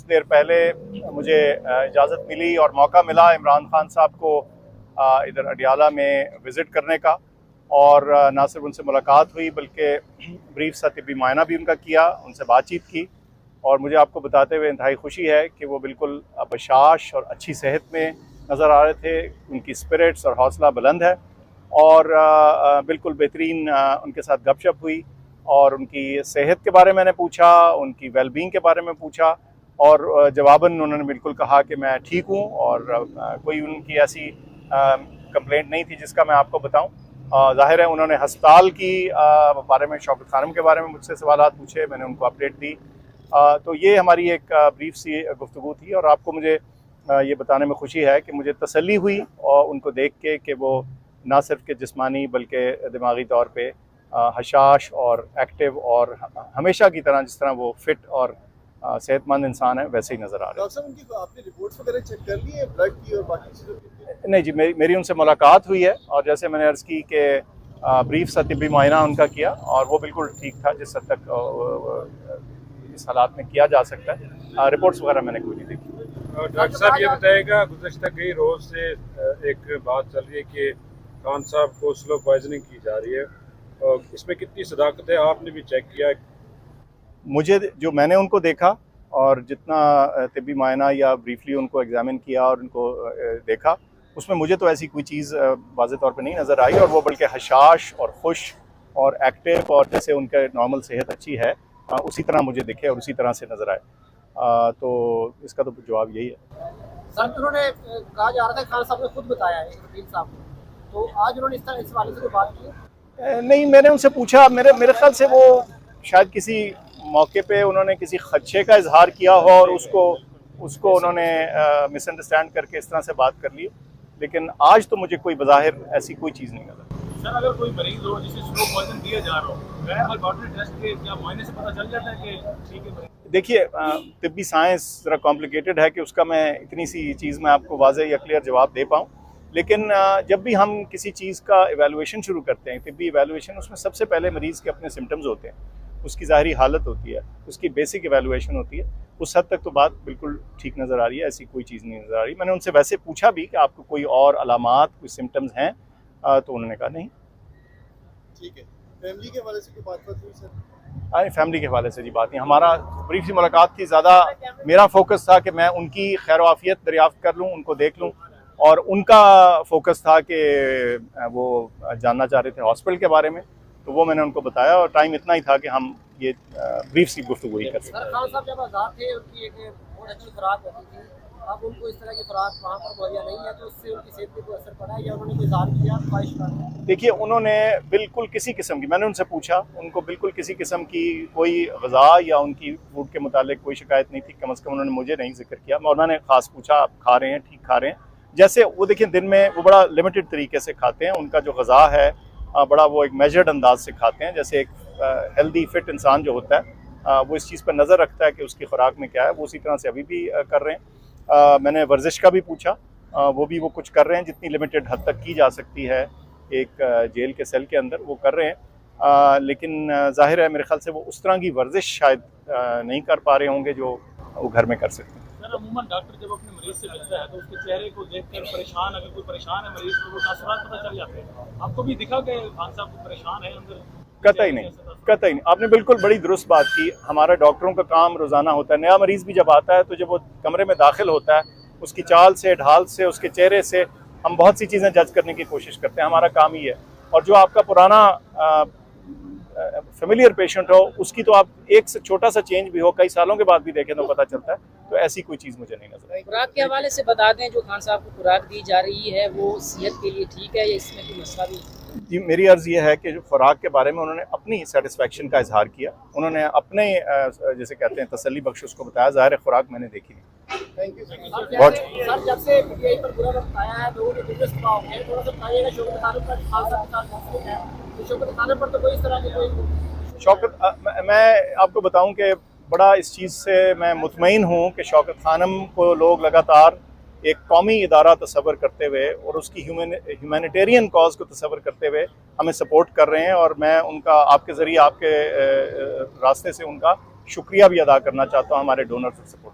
कुछ देर पहले मुझे इजाज़त मिली और मौका मिला इमरान खान साहब को इधर अडियाला में विज़िट करने का, और ना सिर्फ उनसे मुलाकात हुई बल्कि ब्रीफ सा तिब्बी मायना भी उनका किया, उनसे बातचीत की। और मुझे आपको बताते हुए इंतहाई खुशी है कि वो बिल्कुल बशाश और अच्छी सेहत में नज़र आ रहे थे। उनकी स्पिरिट्स और हौसला बुलंद है, और बिल्कुल बेहतरीन उनके साथ गपशप हुई और उनकी सेहत के बारे में मैंने पूछा, उनकी वेलबींग के बारे में पूछा, और जवाबन उन्होंने बिल्कुल कहा कि मैं ठीक हूँ और कोई उनकी ऐसी कंप्लेंट नहीं थी जिसका मैं आपको बताऊँ। ज़ाहिर है उन्होंने हस्पताल की बारे में, शौकत खानम के बारे में मुझसे सवालात पूछे, मैंने उनको अपडेट दी। तो ये हमारी एक ब्रीफ सी गुफ्तगू थी, और आपको मुझे ये बताने में खुशी है कि मुझे तसल्ली हुई और उनको देख के कि वो ना सिर्फ के जिस्मानी बल्कि दिमागी तौर पे हशाश और एक्टिव और हमेशा की तरह जिस तरह वो फिट और सेहतमंद इंसान है वैसे ही नज़र आ रहे हैं। डॉक्टर साहब, उनकी आपने रिपोर्ट्स वगैरह चेक कर ली है, ब्लड की और बाकी चीज़ों की? नहीं जी, मेरी उनसे मुलाकात हुई है, और जैसे मैंने अर्ज़ की कि ब्रीफ सा तिब्बी मुआयना उनका किया और वो बिल्कुल ठीक था जिस हद तक इस हालात में किया जा सकता है। रिपोर्ट्स वगैरह मैंने कोई नहीं देखी। डॉक्टर साहब ये बताएगा, गुज़श्ता कई रोज़ से एक बात चल रही है कि खान साहब को स्लो पॉइजनिंग की जा रही है, और इसमें कितनी सदाकत है? आपने भी चेक किया? मुझे जो मैंने उनको देखा और जितना तिब्बी मायना या ब्रीफली उनको एग्जामिन किया और उनको देखा, उसमें मुझे तो ऐसी कोई चीज़ वाज़े तौर पे नहीं नज़र आई, और वो बल्कि हशाश और खुश और एक्टिव और जैसे उनका नॉर्मल सेहत अच्छी है उसी तरह मुझे दिखे और उसी तरह से नज़र आए। तो इसका तो जवाब यही है। सर, उन्होंने कहा जा रहा था, खान साहब ने खुद बताया है वकील साहब ने, तो आज उन्होंने इस वाले से बात की? नहीं, मैंने उनसे पूछा, मेरे ख्याल से वो शायद किसी मौके पे उन्होंने किसी खदशे का इजहार किया हो और उसको उन्होंने मिसअंडरस्टैंड करके इस तरह से बात कर ली। लेकिन आज तो मुझे कोई बज़ाहिर ऐसी कोई चीज़ नहीं नजर। सर, अगर कोई मरीज हो जिसे स्लो पॉइजन दिया जा रहा हो, लेबोरेटरी टेस्ट के क्या मुआयने से पता चल जाता है कि ठीक है? देखिए, तिब्बी साइंस ज़रा कॉम्प्लिकेटेड है कि उसका मैं इतनी सी चीज़ में आपको वाज़ेह या क्लियर जवाब दे पाऊँ। लेकिन जब भी हम किसी चीज़ का एवेलुएशन शुरू करते हैं, तिब्बी एवेलुएशन, उसमें सबसे पहले मरीज़ के अपने सिम्टम्स होते हैं, उसकी ज़ाहरी हालत होती है, उसकी बेसिक एवेलुएशन होती है। उस हद तक तो बात बिल्कुल ठीक नज़र आ रही है, ऐसी कोई चीज़ नहीं नज़र आ रही। मैंने उनसे वैसे पूछा भी कि आपको कोई और अलामात, कोई सिम्टम्स हैं, तो उन्होंने कहा नहीं। ठीक है। फैमिली के हवाले से कोई बात हुई सर? अरे फैमिली के हवाले से जी बात नहीं, हमारा ब्रीफ सी मुलाकात थी। ज़्यादा मेरा फोकस था कि मैं उनकी खैर वाफियत दरियाफ्त कर लूँ, उनको देख लूँ, और उनका फोकस था कि वो जानना चाह रहे थे हॉस्पिटल के बारे में, तो वो मैंने उनको बताया, और टाइम इतना ही था कि हम ये ब्रीफ सी गुफ्तगू ही कर सकते। सर, खान साहब जब आज़ाद थे उनकी एक बहुत अच्छी खुराक होती थी, अब उनको इस तरह की खुराक वहाँ पर मुहैया नहीं है, तो उससे उनकी सेहत पर कोई असर पड़ा है या उन्होंने कोई इज़हार किया ख्वाहिश का? देखिए, उन्होंने बिल्कुल किसी किस्म की, मैंने उनसे पूछा, उनको बिल्कुल किसी किस्म की कोई ग़िज़ा या उनकी फूड के मुतालिक कोई शिकायत नहीं थी। कम अज़ कम उन्होंने मुझे नहीं जिक्र किया। मौलाना ने ख़ास पूछा, आप खा रहे हैं, ठीक खा रहे हैं? जैसे वो देखिए, दिन में वो बड़ा लिमिटेड तरीके से खाते हैं, उनका जो ग़िज़ा है बड़ा वो एक मेजर्ड अंदाज से खाते हैं। जैसे एक हेल्दी फिट इंसान जो होता है वो इस चीज़ पर नज़र रखता है कि उसकी खुराक में क्या है, वो उसी तरह से अभी भी कर रहे हैं। मैंने वर्जिश का भी पूछा, वो भी वो कुछ कर रहे हैं जितनी लिमिटेड हद तक की जा सकती है एक जेल के सेल के अंदर, वो कर रहे हैं। लेकिन ज़ाहिर है मेरे ख्याल से वो उस तरह की वर्जिश शायद नहीं कर पा रहे होंगे जो वो घर में कर सकते हैं। सर, अमूमन डॉक्टर जब अपने मरीज से मिलता है तो उसके चेहरे को देखकर परेशान, अगर कोई परेशान है मरीज तो वो तासुरात पता चल जाते हैं। आपको भी दिखा कि खान साहब को परेशान है अंदर? कतई नहीं, कतई नहीं। आपने बिल्कुल बड़ी दुरुस्त बात की। हमारा डॉक्टरों का काम रोज़ाना होता है, नया मरीज़ भी जब आता है तो जब वो कमरे में दाखिल होता है, उसकी चाल से, ढाल से, उसके चेहरे से हम बहुत सी चीज़ें जज करने की कोशिश करते हैं, हमारा काम ही है। और जो आपका पुराना फेमिलियर पेशेंट हो, उसकी तो आप एक से छोटा सा चेंज भी हो, कई सालों के बाद भी देखें तो पता चलता है। तो ऐसी कोई चीज़ मुझे नहीं नजर आई। खुराक के हवाले से बता दें, जो खान साहब को खुराक दी जा रही है वो सेहत के लिए ठीक है या इसमें कोई मसला भी? जी, मेरी अर्ज़ ये है कि जो खुराक के बारे में उन्होंने अपनी सेटिस्फेक्शन का इजहार किया, उन्होंने अपने जैसे कहते हैं तसल्ली बख्श उसको बताया। ज़ाहिर है खुराक मैंने देखी नहीं। थैंक यू बहुत सर, जब से पीटीआई पर बुरा वक्त आया है, लोगों के बिजनेस तबाह हो गए, थोड़ा सा बताइएगा शौकत खानम पर खान साहब के साथ मसले हैं, तो शौकत खानम पर तो कोई इस तरह की कोई शौकत, मैं आपको बताऊं कि बड़ा इस चीज़ से मैं मुतमईन हूँ कि शौकत खानम को लोग लगातार एक कौमी इदारा तस्वर करते हुए और उसकी ह्यूमैनिटेरियन कॉज को तस्वर करते हुए हमें सपोर्ट कर रहे हैं, और मैं उनका आपके ज़रिए, आपके रास्ते से उनका शुक्रिया भी अदा करना चाहता हूँ, हमारे डोनर से सपोर्ट।